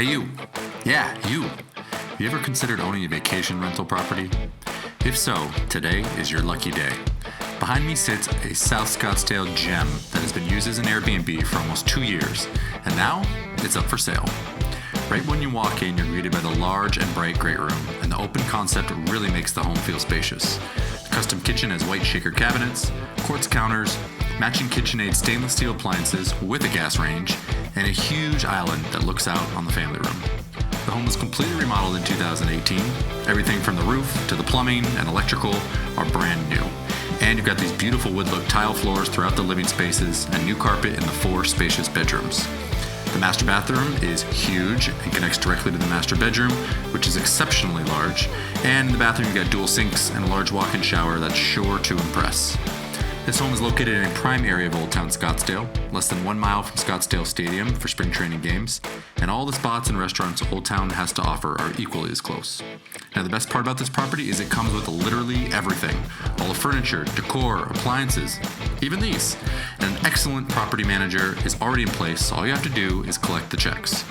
Hey you. Yeah, you. Have you ever considered owning a vacation rental property? If so, today is your lucky day. Behind me sits a South Scottsdale gem that has been used as an Airbnb for almost 2 years, and now it's up for sale. Right when you walk in, you're greeted by the large and bright great room, and the open concept really makes the home feel spacious. The custom kitchen has white shaker cabinets, quartz counters, matching KitchenAid stainless steel appliances with a gas range, and a huge island that looks out on the family room. The home was completely remodeled in 2018. Everything from the roof to the plumbing and electrical are brand new. And you've got these beautiful wood-look tile floors throughout the living spaces and new carpet in the 4 spacious bedrooms. The master bathroom is huge and connects directly to the master bedroom, which is exceptionally large. And in the bathroom, you've got dual sinks and a large walk-in shower that's sure to impress. This home is located in a prime area of Old Town Scottsdale, less than 1 mile from Scottsdale Stadium for spring training games, and all the spots and restaurants Old Town has to offer are equally as close. Now the best part about this property is it comes with literally everything. All the furniture, decor, appliances, even these. And an excellent property manager is already in place, so all you have to do is collect the checks.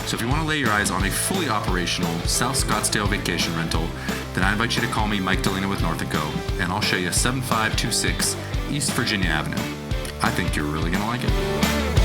So if you want to lay your eyes on a fully operational South Scottsdale vacation rental, then I invite you to call me Mike Delina with North & Co, and I'll show you 7526 East Virginia Avenue. I think you're really going to like it.